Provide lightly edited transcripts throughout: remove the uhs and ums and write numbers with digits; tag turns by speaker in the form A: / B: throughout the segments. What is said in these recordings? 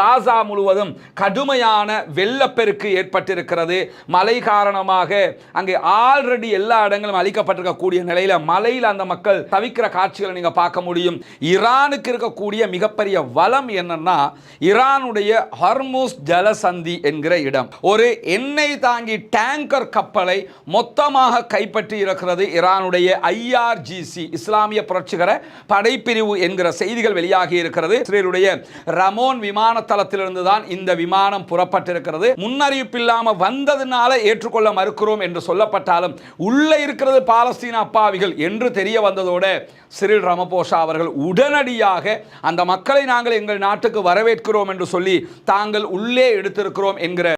A: காசா முழுவதும் கடுமையான வெள்ளப்பெருக்கு ஏற்பட்டிருக்கிறது. மழை காரணமாக அங்கே ஆல்ரெடி எல்லா இடங்களும் அழிக்கப்பட்டிருக்கக்கூடிய நிலையில மலையில் அந்த மக்கள் தவிக்கிற காட்சிகளை நீங்க பார்க்க முடியும். ஈரானுக்கு இருக்கக்கூடிய மிகப்பெரிய வளம் என்னன்னா, ஈரானுடைய ஹர்முஸ் ஜலசந்தி என்கிற இடம் ஒரு எண்ணெய் தாங்கி டேங்கர் கப்பலை மொத்தமாக கைப்பற்றி இருக்கிறது. ஈரானுடைய IRGC இஸ்லாமிய புரட்சிகர படைப்பிரிவு என்கிற செய்திகள் வெளியாகி இருக்கிறது. இஸ்ரேலுடைய ரமோன் விமான தளத்திலிருந்து தான் இந்த விமானம் புறப்பட்டிருக்கிறது. முன்னறிவிப்பில்லாம வந்ததுனால ஏற்றுக்கொள்ள மறுக்கிறோம் என்று சொல்லப்பட்டாலும் உள்ள இருக்கிறது பாலஸ்தீன அப்பாவிகள் என்று தெரிய வந்ததோடு சிறில் ராமபோசா அவர்கள் உடனடியாக அந்த மக்களை நாங்கள் எங்கள் நாட்டுக்கு வரவேற்கிறோம் என்று சொல்லி தாங்கள் உள்ளே எடுத்திருக்கிறோம் என்கிற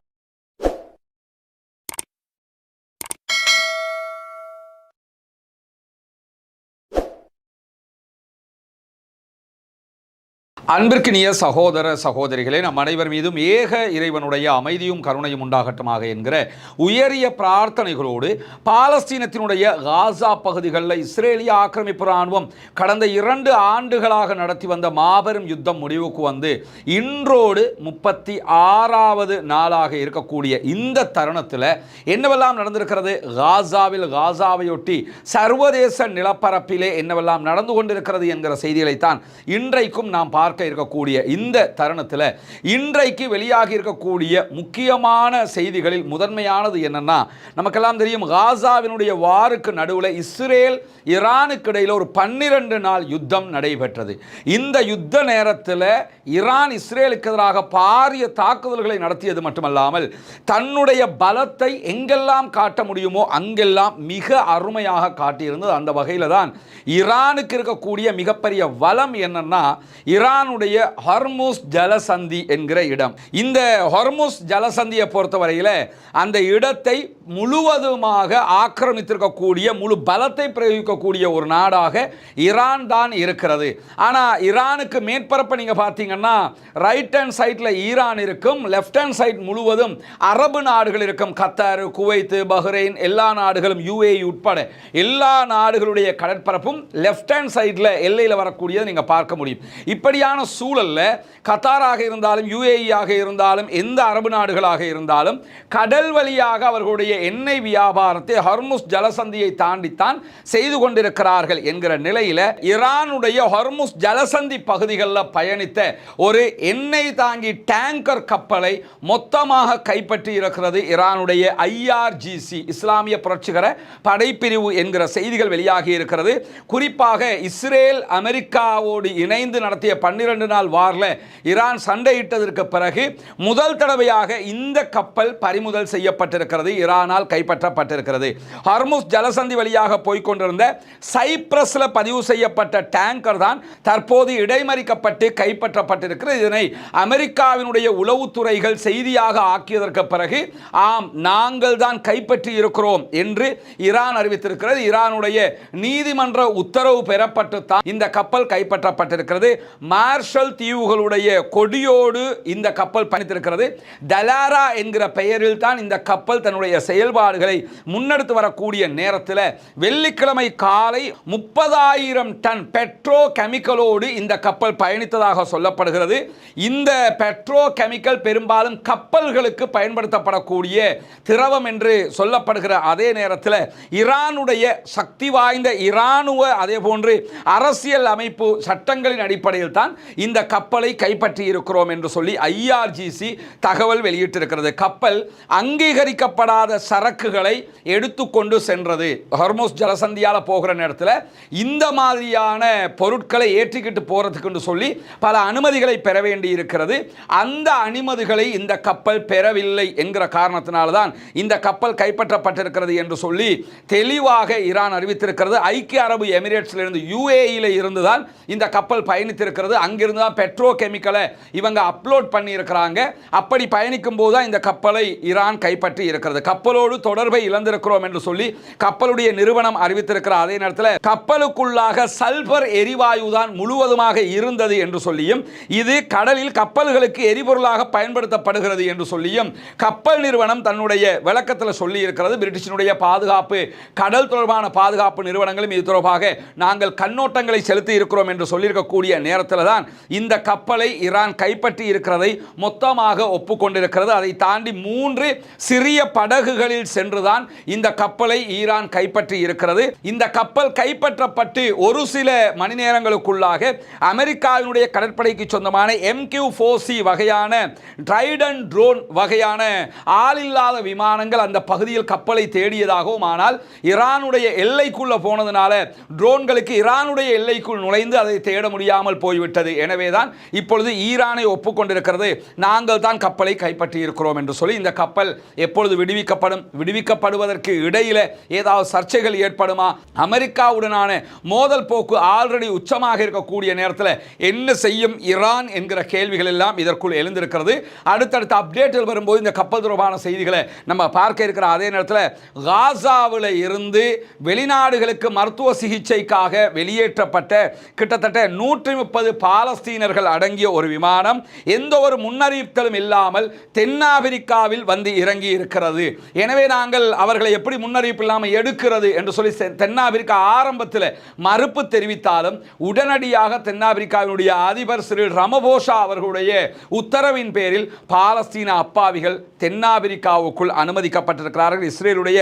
A: அன்பிற்கினிய சகோதர சகோதரிகளே, நம் அனைவர் மீதும் ஏக இறைவனுடைய அமைதியும் கருணையும் உண்டாகட்டுமாக என்கிற உயரிய பிரார்த்தனைகளோடு பாலஸ்தீனத்தினுடைய காசா பகுதிகளில் இஸ்ரேலிய ஆக்கிரமிப்பு இராணுவம் கடந்த 2 ஆண்டுகளாக நடத்தி வந்த மாபெரும் யுத்தம் முடிவுக்கு வந்து இன்றோடு 36வது நாளாக இருக்கக்கூடிய இந்த தருணத்தில் என்னவெல்லாம் நடந்திருக்கிறது, காசாவையொட்டி சர்வதேச நிலப்பரப்பிலே என்னவெல்லாம் நடந்து கொண்டிருக்கிறது என்கிற செய்திகளைத்தான் இன்றைக்கும் நாம் பார்க்க இருக்கக்கூடிய இந்த தருணத்தில் இன்றைக்கு வெளியாகி இருக்கக்கூடிய முக்கியமான செய்திகளில் முதன்மையானது என்னன்னா, நமக்கெல்லாம் தெரியும் காசாவினுடைய வாருக்கு நடுவில் இஸ்ரேல் ஈரானுக்கு இடையில் ஒரு 12 நாள் யுத்தம் நடைபெற்றது. இந்த யுத்த நேரத்தில் ஈரான் இஸ்ரேலுக்கு எதிராக பாரிய தாக்குதல்களை நடத்தியது மட்டுமல்லாமல் தன்னுடைய பலத்தை எங்கெல்லாம் காட்ட முடியுமோ அங்கெல்லாம் மிக அருமையாக காட்டியிருந்தது. அந்த வகையில் தான் ஈரானுக்கு இருக்கக்கூடிய மிகப்பெரிய வளம் என்னன்னா, ஈரானுடைய ஹர்முஸ் ஜலசந்தி என்கிற இடம். இந்த ஹர்முஸ் ஜலசந்தியை பொறுத்தவரையில் அந்த இடத்தை முழுவதுமாக ஆக்கிரமித்திருக்கக்கூடிய முழு பலத்தை பிரயோகிக்கக்கூடிய ஒரு நாடாக ஈரான் தான் இருக்கிறது. ஆனால் ஈரானுக்கு மேற்பரப்பை நீங்கள் பார்த்தீங்கன்னா ரைட் ஹேண்ட் சைடில் ஈரான் இருக்கும், லெஃப்ட் ஹேண்ட் சைட் முழுவதும் அரபு நாடுகள் இருக்கும். கத்தார், குவைத்து, பஹ்ரைன் எல்லா நாடுகளும், UAE உட்பட எல்லா நாடுகளுடைய கடற்பரப்பும் லெஃப்ட் ஹேண்ட் சைடில் எல்லையில் வரக்கூடியதை நீங்கள் பார்க்க முடியும். இப்படியான சூழல்ல கத்தாராக இருந்தாலும் UAE ஆக இருந்தாலும் எந்த அரபு நாடுகளாக இருந்தாலும் கடல் வழியாக அவர்களுடைய எண்ணெய் வியாபாரத்தை ஹர்முஸ் ஜலசந்தியை தாண்டித்தான் செய்து கொண்டிருக்கிறார்கள் என்கிற நிலையில் ஈரானுடைய ஹர்முஸ் ஜலசந்தி பகுதிகளில் பயணித்த ஒரு எண்ணெய் தாங்கி டேங்கர் கப்பலை மொத்தமாக கைப்பற்றி இருக்கிறது ஈரானுடைய IRGC இஸ்லாமிய புரட்சிகர படைப்பிரிவு என்கிற செய்திகள் வெளியாகி இருக்கிறது. குறிப்பாக இஸ்ரேல் அமெரிக்காவோடு இணைந்து நடத்திய 12 நாள் வாரில் ஈரான் சண்டையிட்டதற்கு பிறகு முதல் தடவையாக இந்த கப்பல் பறிமுதல் செய்யப்பட்டிருக்கிறது, ஈரானால் கைப்பற்றப்பட்டிருக்கிறது. ஹர்முஸ் ஜலசந்தி வழியாக போய்கொண்டிருந்த சைப்ரஸில் பதிவு செய்யப்பட்ட டேங்கர் தான் தற்போது இடைமறிக்கப்பட்டு கைப்பற்றப்பட்டிருக்கிறது. இதனை அமெரிக்காவினுடைய உளவுத்துறைகள் செய்தியாக ஆக்கியதற்கு பிறகு ஆம் நாங்கள் தான் கைப்பற்றி இருக்கிறோம் என்று ஈரான் அறிவித்திருக்கிறது. ஈரானுடைய நீதிமன்ற உத்தரவு பெறப்பட்டு தான் இந்த கப்பல் கைப்பற்றப்பட்டிருக்கிறது. மார்ஷல் தீவுகளுடைய கொடியோடு இந்த கப்பல் பயணித்திருக்கிறது. டலாரா என்கிற பெயரில் தான் இந்த கப்பல் தன்னுடைய செயல்பாடுகளை முன்னெடுத்து வரக்கூடிய நேரத்தில் வெள்ளிக்கிழமை காலை 30,000 டன் பெட்ரோ கெமிக்கலோடு இந்த கப்பல் பயணித்ததாக சொல்லப்படுகிறது. இந்த பெட்ரோ கெமிக்கல் பெரும்பாலும் கப்பல்களுக்கு பயன்படுத்தப்படக்கூடிய திரவம் என்று சொல்லப்படுகிற அதே நேரத்தில் ஈரானுடைய சக்தி வாய்ந்த இராணுவ அதே போன்று அரசியல் அமைப்பு சட்டங்களின் அடிப்படையில் தான் இந்த கப்பலை கைப்பற்றி இருக்கிறோம் என்று சொல்லி IRGC தகவல் வெளியிட்டிருக்கிறது. கப்பல் அங்கீகரிக்கப்படாத சரக்குகளை எடுத்துக்கொண்டு சென்றது. ஹர்முஸ் ஜலசந்தியால் போகிற நேரத்தில் இந்த மாதிரியான பொருட்களை ஏற்றிக்கிட்டு போறதுக்கு சொல்லி பல அனுமதிகளை பெற வேண்டி இருக்கிறது. அந்த அனுமதிகளை இந்த கப்பல் பெறவில்லை என்கிற காரணத்தினால தான் இந்த கப்பல் கைப்பற்றப்பட்டிருக்கிறது என்று சொல்லி தெளிவாக ஈரான் அறிவித்திருக்கிறது. ஐக்கிய அரபு எமிரேட்ஸிலிருந்து UAE இருந்து தான் இந்த கப்பல் பயணித்திருக்கிறது. அங்கிருந்து தான் பெட்ரோ கெமிக்கலை இவங்க அப்லோட் பண்ணி இருக்கிறாங்க. அப்படி பயணிக்கும் போது தான் இந்த கப்பலை ஈரான் கைப்பற்றி இருக்கிறது. கப்பலோடு தொடர்பை இழந்திருக்கிறோம் என்று சொல்லி கப்பலுடைய நிறுவனம் அறிவித்திருக்கிற அதே நேரத்தில் கப்பலுக்குள்ளாக சல்பர் எரிவாயு தான் முழுவதுமாக இருந்தது என்று சொல்லியும் இது கடலில் கப்பல்களுக்கு எரிபொருளாக பயன்படுத்தப்படுகிறது என்று சொல்லியும் கப்பல் நிறுவனம் தன்னுடைய விளக்கத்தில் சொல்லி இருக்கிறது. பிரிட்டிஷினுடைய பாதுகாப்பு கடல் தொடர்பான பாதுகாப்பு நிறுவனங்களும் இது தொடர்பாக நாங்கள் கண்ணோட்டங்களை செலுத்தி இருக்கிறோம் என்று சொல்லியிருக்கக்கூடிய நேரத்தில் தான் தான் இந்த கப்பலை ஈரான் கைப்பற்றி இருக்கிறதை மொத்தமாக ஒப்புக்கொண்டிருக்கிறது. அதை தாண்டி 3 சிறிய படகுகளில் சென்றுதான் இந்த கப்பலை ஈரான் கைப்பற்றி இருக்கிறது. இந்த கப்பல் கைப்பற்றப்பட்டு ஒரு சில மணி நேரங்களுக்குள்ளாக அமெரிக்காவினுடைய கடற்படைக்கு சொந்தமான MQ-4C வகையான ட்ரைடன் ட்ரோன் வகையான ஆளில்லாத விமானங்கள் அந்த பகுதியில் கப்பலை தேடியதாகவும், ஆனால் ஈரானுடைய எல்லைக்குள்ள போனதுனால ட்ரோன்களுக்கு ஈரானுடைய எல்லைக்குள் நுழைந்து அதை தேட முடியாமல் போய்விட்டது. எனவேதான் இப்பொழுது ஈரானை ஒப்புக்கொண்டிருக்கிறது, நாங்கள் தான் கப்பலை கைப்பற்றி இருக்கிறோம் என்று சொல்லி. இந்த கப்பல் எப்பொழுது விடுவிக்கப்படுவதற்கு இடையில ஏதாவது சர்ச்சைகள் ஏற்படுமா? அமெரிக்காவுடனான மோதல் போக்கு ஆல்ரெடி உச்சமாக இருக்கக்கூடிய நேரத்தில் என்ன செய்யும் ஈரான் என்கிற கேள்விகள் எல்லாம் இதற்குள் எழுந்திருக்கிறது. அடுத்தடுத்த அப்டேட்டில் வரும்போது இந்த கப்பல் தொடர்பான செய்திகளை நம்ம பார்க்க இருக்கிற அதே நேரத்தில் காசாவில் இருந்து வெளிநாடுகளுக்கு மருத்துவ சிகிச்சைக்காக வெளியேற்றப்பட்ட கிட்டத்தட்ட 130 பாலஸ்தீனர்கள் அடங்கிய ஒரு விமானம் எந்த ஒரு முன்னறிவித்தலும் இல்லாமல் தென்னாப்பிரிக்காவில் வந்து இறங்கி இருக்கிறது. எனவே நாங்கள் அவர்களை எப்படி முன்னறிவிப்பு இல்லாமல் எடுக்கிறது என்று சொல்லி தென்னாப்பிரிக்கா ஆரம்பத்தில் மறுப்பு தெரிவித்தாலும் உடனடியாக தென்னாப்பிரிக்காவினுடைய அதிபர் சிறில் ரமபோசா அவர்களுடைய உத்தரவின் பேரில் பாலஸ்தீன அப்பாவிகள் தென்னாப்பிரிக்காவுக்குள் அனுமதிக்கப்பட்டிருக்கிறார்கள். இஸ்ரேலுடைய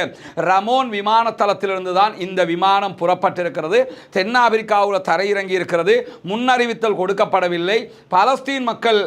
A: ரமோன் விமான தளத்திலிருந்து தான் இந்த விமானம் புறப்பட்டிருக்கிறது. தென்னாப்பிரிக்காவில் தரையிறங்கி இருக்கிறது. முன்னறிவித்தல் கொடுக்கப்படவில்லை, பாலஸ்தீன் மக்கள்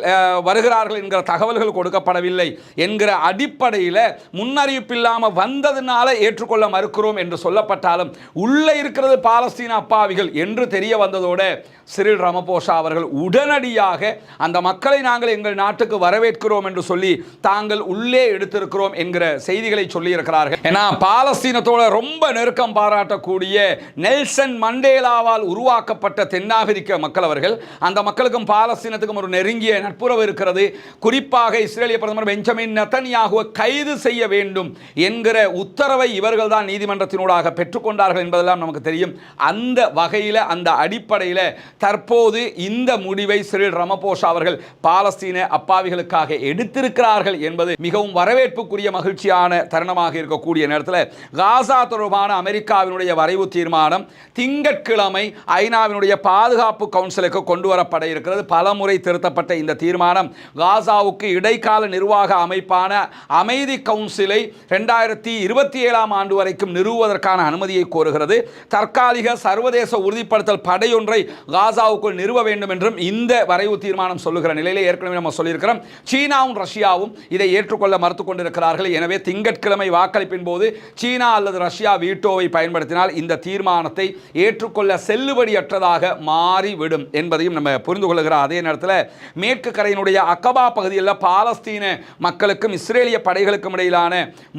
A: வருகிறார்கள் என்கிற தகவல்கள் கொடுக்கப்படவில்லை என்கிற அடிப்படையில் முன்னறிவிப்பு இல்லாமல் வந்ததுனால ஏற்றுக்கொள்ள மறுக்கிறோம் என்று சொல்லப்பட்டாலும் உள்ளே இருக்கிறது பாலஸ்தீன அப்பாவிகள் என்று தெரிய வந்ததோடு சிறில் ரமபோசா அவர்கள் உடனடியாக அந்த மக்களை நாங்கள் எங்கள் நாட்டுக்கு வரவேற்கிறோம் என்று சொல்லி தாங்கள் உள்ளே எடுத்திருக்கிறோம் என்கிற செய்திகளை சொல்லி இருக்கிறார்கள். ஏன்னா பாலஸ்தீனத்தோட ரொம்ப நெருக்கம் பாராட்டக்கூடிய நெல்சன் மண்டேலாவால் உருவாக்கப்பட்ட தென்னாப்பிரிக்க மக்கள் அவர்கள், அந்த மக்களுக்கும் பாலஸ்தீனத்துக்கும் ஒரு நெருங்கிய நட்புறவு இருக்கிறது. குறிப்பாக இஸ்ரேலிய பிரதமர் பெஞ்சமின் நெதன்யாகுவை கைது செய்ய வேண்டும் என்கிற உத்தரவை இவர்கள் தான் நீதிமன்றத்தினூடாக பெற்றுக்கொண்டார்கள் என்பதெல்லாம் நமக்கு தெரியும். அந்த வகையில் அந்த அடிப்படையில் தற்போது இந்த முடிவை சிறில் ரமபோசா அவர்கள் பாலஸ்தீன அப்பாவிகளுக்காக எடுத்திருக்கிறார்கள் என்பது மிகவும் வரவேற்புக்குரிய மகிழ்ச்சியான தருணமாக இருக்கக்கூடிய நேரத்தில் காசா தொடர்பான அமெரிக்காவினுடைய வரைவு தீர்மானம் திங்கட்கிழமை ஐநாவினுடைய பாதுகாப்பு கவுன்சிலுக்கு கொண்டு வரப்பட இருக்கிறது. பலமுறை திருத்தப்பட்ட இந்த தீர்மானம் காசாவுக்கு இடைக்கால நிர்வாக அமைப்பான அமைதி கவுன்சிலை 2027 ஆண்டு வரைக்கும் நிறுவுவதற்கான அனுமதியை கோருகிறது. தற்காலிக சர்வதேச உறுதிப்படுத்தல் படையொன்றை காசாவுக்குள் நிறுவ வேண்டும் என்றும் இந்த வரைவு தீர்மானம் சொல்லுகிற நிலையிலே ஏற்கனவே நம்ம சொல்லியிருக்கிறோம். சீனாவும் ரஷ்யாவும் இதை ஏற்றுக்கொள்ள மறுத்துக் கொண்டிருக்கிறார்கள். எனவே திங்கட்கிழமை வாக்களிப்பின் போது சீனா அல்லது ரஷ்யா வீட்டோவை பயன்படுத்தினால் இந்த தீர்மானத்தை ஏற்றுக்கொள்ள செல்லுபடியற்றதாக மாறிவிடும் என்பதையும் நம்ம புரிந்து கொள்ளுகிற அதே நேரத்தில் மேற்கு கரையினுடைய அக்கபா பகுதியில் பாலஸ்தீன மக்களுக்கும் இஸ்ரேலிய படைகளுக்கும் இடையிலான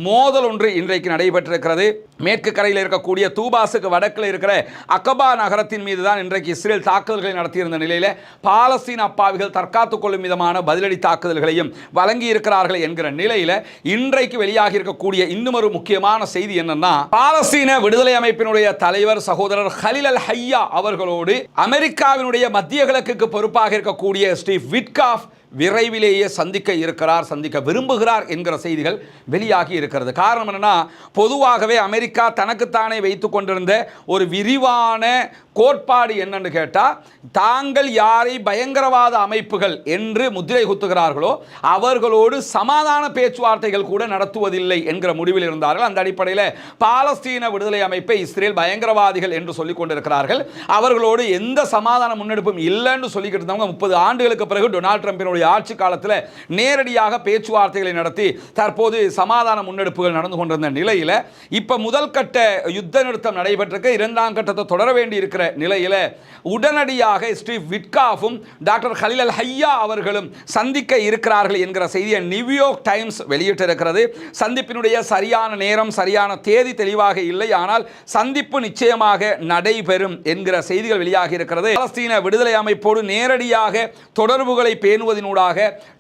A: மோதல் ஒன்று இன்றைக்கு நடைபெற்றிருக்கிறது. மேற்கு கரையில் இருக்கக்கூடிய தூபாஸுக்கு வடக்கில் இருக்கிற அக்கபா நகரத்தின் மீது தான் இன்றைக்கு இஸ்ரேல் தாக்குதல்களை நடத்தியிருந்த நிலையில் பாலஸ்தீன அப்பாவிகள் தற்காத்துக் கொள்ளும் விதமான பதிலடி தாக்குதல்களையும் வழங்கி இருக்கிறார்கள் என்கிற நிலையில் இன்றைக்கு வெளியாகி இருக்கக்கூடிய இன்னும் ஒரு முக்கியமான செய்தி என்னன்னா, பாலஸ்தீன விடுதலை அமைப்பினுடைய தலைவர் சகோதரர் ஹலில் அல் ஹையா அவர்களோடு அமெரிக்காவினுடைய மத்திய கிழக்குக்கு பொறுப்பாக இருக்கக்கூடிய ஸ்டீவ் விட்காஃப் விரைவிலேயே சந்திக்க விரும்புகிறார் என்கிற செய்திகள் வெளியாகி இருக்கிறது. காரணம் என்னன்னா, பொதுவாகவே அமெரிக்கா தனக்குத்தானே வைத்துக் கொண்டிருந்த ஒரு விரிவான கோட்பாடு என்னன்னு கேட்டால், தாங்கள் யாரை பயங்கரவாத அமைப்புகள் என்று முத்திரை குத்துகிறார்களோ அவர்களோடு சமாதான பேச்சுவார்த்தைகள் கூட நடத்துவதில்லை என்கிற முடிவில் இருந்தார்கள். அந்த அடிப்படையில் பாலஸ்தீன விடுதலை அமைப்பை இஸ்ரேல் பயங்கரவாதிகள் என்று சொல்லிக் கொண்டிருக்கிறார்கள். அவர்களோடு எந்த சமாதான முன்னெடுப்பும் இல்லைன்னு சொல்லிக்கிட்டு இருந்தவங்க 30 ஆண்டுகளுக்கு பிறகு டொனால்ட் ட்ரம்பினுடைய ஆட்சி காலத்தில் நேரடியாக பேச்சுவார்த்தைகளை நடத்தி தற்போது சமாதான முன்னெடுப்புகள் நடந்து கொண்டிருந்த நிலையில் இப்ப முதல் கட்ட யுத்த நிறுத்தம் நடைபெற்றிருக்க, 2ஆம் கட்டத்தை தொடர வேண்டி இருக்கிற நிலையில் உடனடியாக ஸ்டீவ் விட்காஃபும் டாக்டர் ஹலில் அல் ஹையா அவர்களும் சந்திக்க இருக்கிறார்கள் என்கிற செய்தியை நியூயார்க் டைம்ஸ் வெளியிட்டிருக்கிறது. சந்திப்பினுடைய சரியான நேரம், சரியான தேதி தெளிவாக இல்லை, ஆனால் சந்திப்பு நிச்சயமாக நடைபெறும் என்கிற செய்திகள் வெளியாகி இருக்கிறது. பாலஸ்தீன விடுதலை அமைப்போடு நேரடியாக தொடர்புகளை பேணுவதனூடாக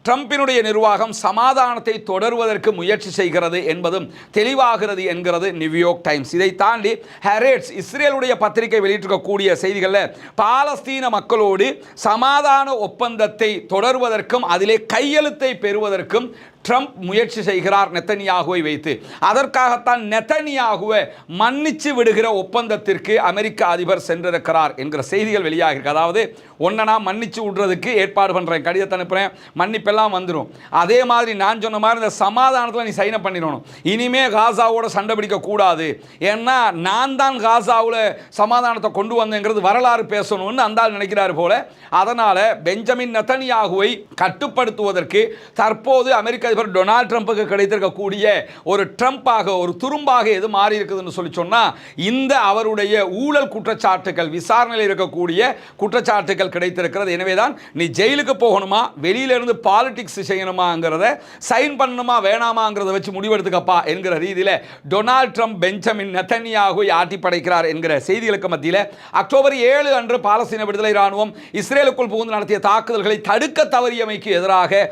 A: ட்ரம்பினுடைய நிர்வாகம் சமாதானத்தை தொடர்வதற்கு முயற்சி செய்கிறது என்பதும் தெளிவாகிறது என்கிறது நியூயார்க் டைம்ஸ். இதை தாண்டி ஹெரேட்ஸ் இஸ்ரேலுடைய பத்திரிகை வெளியிட்டிருக்கக்கூடிய செய்திகளில் பாலஸ்தீன மக்களோடு சமாதான ஒப்பந்தத்தை தொடர்வதற்கும் அதிலே கையெழுத்தை பெறுவதற்கும் ட்ரம்ப் முயற்சி செய்கிறார் நெத்தனியாகுவை வைத்து. அதற்காகத்தான் நெத்தனியாகுவை மன்னிச்சு விடுகிற ஒப்பந்தத்திற்கு அமெரிக்க அதிபர் சென்றிருக்கிறார் என்கிற செய்திகள் வெளியாகிருக்கு. அதாவது ஒன்றை நான் மன்னிச்சு விடுறதுக்கு ஏற்பாடு பண்ணுறேன், கடிதத்தை அனுப்புகிறேன், மன்னிப்பெல்லாம் வந்துடும். அதே மாதிரி நான் சொன்ன மாதிரி இந்த சமாதானத்தில் நீ சைன் பண்ணிடணும். இனிமே காசாவோட சண்டை பிடிக்கக்கூடாது, ஏன்னா நான் தான் காசாவில் சமாதானத்தை கொண்டு வந்தேங்கிறது வரலாறு பேசணும்னு அந்தால் நினைக்கிறார் போல. அதனால் பெஞ்சமின் நெத்தனியாகுவை கட்டுப்படுத்துவதற்கு தற்போது அமெரிக்க அதிபர் டொனால்ட் ட்ரம்புக்கு கிடைத்திருக்கக்கூடிய ஒரு ட்ரம்பாக, ஒரு துரும்பாக எது மாறி இருக்குதுன்னு சொல்லி சொன்னால், இந்த அவருடைய ஊழல் குற்றச்சாட்டுகள், விசாரணையில் இருக்கக்கூடிய குற்றச்சாட்டுகள் கிடைத்திருக்கிறது. எனவே தான் நீ ஜெயிலுக்கு போகணுமா, வெளியிலிருந்து பாலிடிக்ஸ் செய்யணுமாங்கிறத, சைன் பண்ணணுமா வேணாமாங்கிறத வச்சு முடிவெடுத்துக்கப்பா என்கிற ரீதியில் டொனால்ட் ட்ரம்ப் பெஞ்சமின் நெத்தனியாகுவை ஆட்டி படைக்கிறார் என்கிற செய்திகளுக்கு மத்தியில் அக்டோபர் 7 அன்று பாலஸ்தீன விடுதலை ராணுவம் இஸ்ரேலுக்குள் புகுந்து நடத்திய தாக்குதல்களை தடுக்க தவறியமைக்கு எதிராக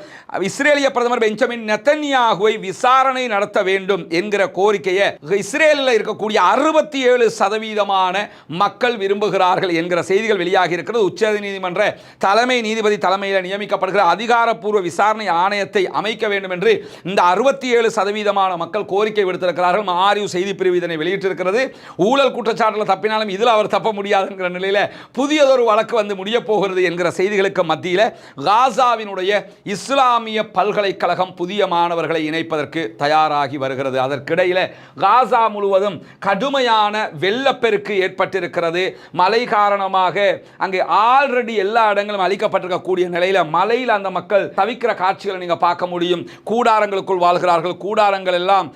A: இஸ்ரேலிய பிரதமர் பெஞ்சமின் நெத்தனியாகுவை விசாரணை நடத்த வேண்டும் என்கிற கோரிக்கையை இஸ்ரேலில் இருக்கக்கூடிய 67% மக்கள் விரும்புகிறார்கள் என்கிற செய்திகள் வெளியாகி இருக்கிறது. உச்சநீதிமன்ற தலைமை நீதிபதி தலைமையில் நியமிக்கப்படுகிற அதிகாரப்பூர்வ விசாரணை ஆணையத்தை அமைக்க வேண்டும் என்று இந்த 67% மக்கள் கோரிக்கை விடுத்திருக்கிறார்கள். மாரியூ செய்தி பிரிவு இதனை வெளியிட்டிருக்கிறது. ஊழல் குற்றச்சாட்டில் தப்பினாலும் இதில் அவர் தப்ப முடியாது என்கிற நிலையில் புதியதொரு வழக்கு வந்து முடிய போகிறது என்கிற செய்திகளுக்கு மத்தியில் காசாவினுடைய இஸ்லாமிய பல்கலைக்கழகம் புதிய மாணவர்களை இணைப்பதற்கு தயாராகி வருகிறது. அதற்கிடையில் காசா முழுவதும் கடுமையான வெள்ளப்பெருக்கு ஏற்பட்டிருக்கிறது. மழை காரணமாக அங்கே ஆல்ரெடி எல்லா இடங்களும் அழிக்கப்பட்டிருக்கக்கூடிய நிலையில் மலையில் அந்த மக்கள் தவிக்கிற காட்சிகளை நீங்கள் பார்க்க முடியும். கூடாரங்களுக்குள் வாழ்கிறார்கள், கூடாரங்கள் எல்லாம்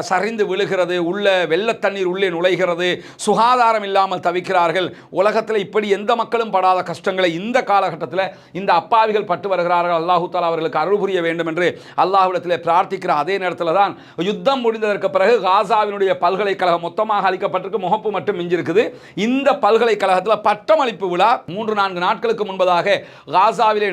A: சரிந்து விழுகிறது, உள்ள வெள்ள தண்ணீர் உள்ளே நுழைகிறது, சுகாதாரம் இல்லாமல் தவிக்கிறார்கள். உலகத்தில் இப்படி எந்த மக்களும் படாத கஷ்டங்களை இந்த காலகட்டத்தில் இந்த அப்பாவிகள் பட்டு வருகிறார்கள். அல்லாஹு தஆலா அவர்களுக்கு அருள் புரிய வேண்டும் என்று அல்லாஹ்விடத்தில் பிரார்த்திக்கிற அதே நேரத்தில் தான் யுத்தம் முடிந்ததற்கு பிறகு காசாவினுடைய பல்கலைக்கழகம் மொத்தமாக அளிக்கப்பட்டிருக்கு, முகப்பு மட்டும் மிஞ்சிருக்குது. இந்த பல்கலைக்கழகத்தில் பட்டமளிப்பு விழா 3-4 நாட்களுக்கு முன்பதாக காசாவிலே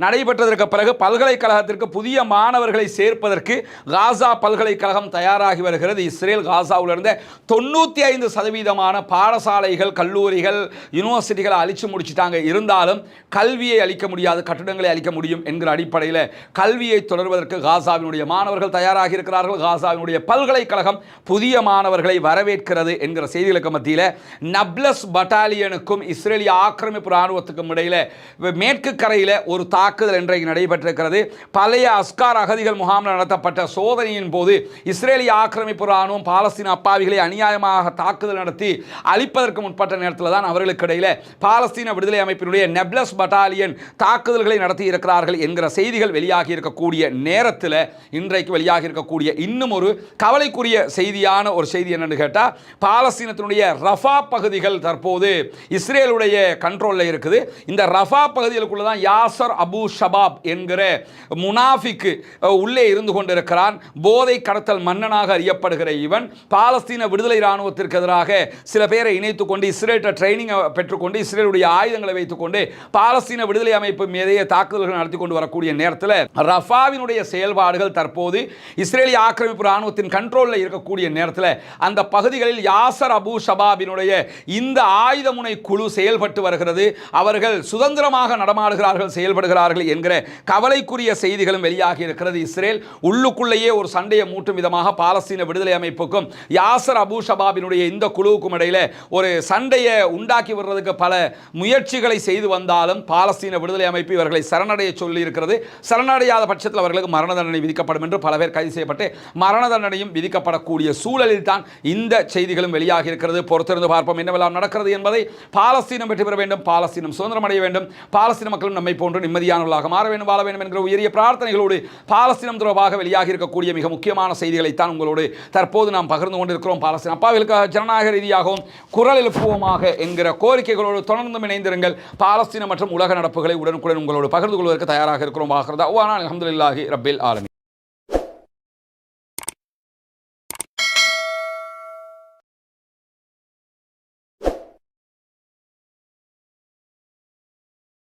A: நடைபெற்றதற்கு பிறகு பல்கலைக்கழகத்திற்கு புதிய மாணவர்களை சேர்ப்பதற்கு காசா பல்கலைக்கழகம் தயாராகி வருகிறது. இஸ்ரேல் காசாவில் இருந்த 95% பாடசாலைகள், கல்லூரிகள், யூனிவர்சிட்டிகளை அழிச்சு முடிச்சிட்டாங்க. இருந்தாலும் கல்வியை அளிக்க முடியாது, கட்டிடங்களை அளிக்க முடியும் என்கிற அடிப்படையில் கல்வியை தொடர்வதற்கு காசாவினுடைய மாணவர்கள் தயாராகி இருக்கிறார்கள். காசாவினுடைய பல்கலைக்கழகம் புதிய மாணவர்களை வரவேற்கிறது என்கிற செய்திகளுக்கு மத்தியில் நப்லஸ் பட்டாலியனுக்கும் இஸ்ரேலிய ஆக்கிரமிப்பு ராணுவத்துக்கும் இடையில் மேற்கு கரையில் ஒரு தாக்குதல் இன்றைக்கு நடைபெற்றிருக்கிறது. பழைய அஸ்கார் அகதிகள் முகாமில் நடத்தப்பட்ட சோதனையின் போது இஸ்ரேலிய ஆக்கிரமிப்பு ராணுவம் பாலஸ்தீன அப்பாவிகளை அநியாயமாக தாக்குதல் நடத்தி அழிப்பதற்கு முற்பட்ட நேரத்தில் தான் அவர்களுக்கு இடையில் பாலஸ்தீன விடுதலை அமைப்பினுடைய நப்லஸ் பட்டாலியன் தாக்குதல்களை நடத்தி இருக்கிறார்கள் என்கிற செய்திகள் வெளியாகி இருக்கக்கூடிய நேரத்தில் இன்றைக்கு வெளியாகி இருக்கக்கூடிய இன்னும் ஒரு கவலைக்குரிய செய்தியான ஒரு செய்தி என்னன்னு கேட்டால், பாலஸ்தீனத்தினுடைய ரஃபா பகுதிகள் தற்போது இஸ்ரேலுடைய கண்ட்ரோலில் இருக்குது. இந்த ரஃபா பகுதிகளுக்குள்ள தான் யாசர் அபு ஷபாப் என்கிற முனாஃபிக்கு உள்ளே இருந்து கொண்டிருக்கிறான். போதை கடத்தல் மன்னனாக அறியப்படுகிற இவன் பாலஸ்தீன விடுதலை ராணுவத்திற்கு எதிராக சில பேரை இணைத்துக் கொண்டு இஸ்ரேல் ட்ரைனிங் பெற்றுக்கொண்டு இஸ்ரேலுடைய ஆயுதங்களை வைத்துக்கொண்டு பாலஸ்தீன விடுதலை அமைப்பு மீதே தாக்குதல்கள் நடத்தி கொண்டு வரக்கூடிய நேரத்தில் ரஃபாவினுடைய செயல்பாடுகள் தற்போது இஸ்ரேலிய ஆக்கிரமிப்பு ராணுவத்தின் கண்ட்ரோலில் இருக்கக்கூடிய நேரத்தில் அந்த பகுதிகளில் யாசர் அபு ஷபாபினுடைய இந்த ஆயுதமுனை குழு செயல்பட்டு வருகிறது. அவர்கள் சுதந்திரமாக நடமாடுகிறார்கள், செயல்படுகிறார்கள் என்கிற கவலைக்குரிய செய்திகளும் வெளியாகி இருக்கிறது. இஸ்ரேல் உள்ளுக்குள்ளேயே ஒரு சண்டையை மூட்டும் விதமாக பாலஸ்தீன விடுதலை அமைப்புக்கும் யாசர் அபு ஷபாபினுடைய இந்த குழுவுக்கும் இடையில் ஒரு சண்டையை உண்டாக்கி வர்றதுக்கு பல முயற்சிகளை செய்து வந்தாலும் பாலஸ்தீன விடுதலை அமைப்பு இவர்களை சரணடைய சொல்லி இருக்கிறது. சரணடையாத பட்சத்தில் அவர்களுக்கு மரண தண்டனை விதிக்கப்படும் என்று பல பேர் கைது செய்யப்பட்டு மரண தண்டனையும் விதிக்கப்படக்கூடிய சூழலில் தான் இந்த செய்திகளும் வெளியாகி இருக்கிறது. பொறுத்திருந்து பார்ப்போம் என்னவெல்லாம் நடக்கிறது என்பதை. பாலஸ்தீனம் வெற்றி பெற வேண்டும், பாலஸ்தீனம் சுதந்திரம் அடைய வேண்டும், பாலஸ்தீன மக்களும் நம்மை போன்று நிம்மதியானவர்களாக மாற வேண்டும், வாழ வேண்டும் என்கிற உயரிய பிரார்த்தனைகளோடு பாலஸ்தீனம் தொடர்பாக வெளியாகி இருக்கக்கூடிய மிக முக்கியமான செய்திகளைத்தான் உங்களோடு தற்போது நாம் பகிர்ந்து கொண்டிருக்கிறோம். பாலஸ்தீன அப்பாவிகளுக்காக ஜனநாயக ரீதியாகவும் குரல் எழுப்புவோமாக என்கிற கோரிக்கைகளோடு தொடர்ந்து இணைந்திருங்கள். பாலஸ்தீனம் மற்றும் உலக நடப்புகளை உடனுக்குடன் உங்களோடு பகிர்ந்து கொள்வதற்கு தயாராக இருக்கிறோம். அல்ஹம்துலில்லாஹி ரப்பில் ஆலமீன்.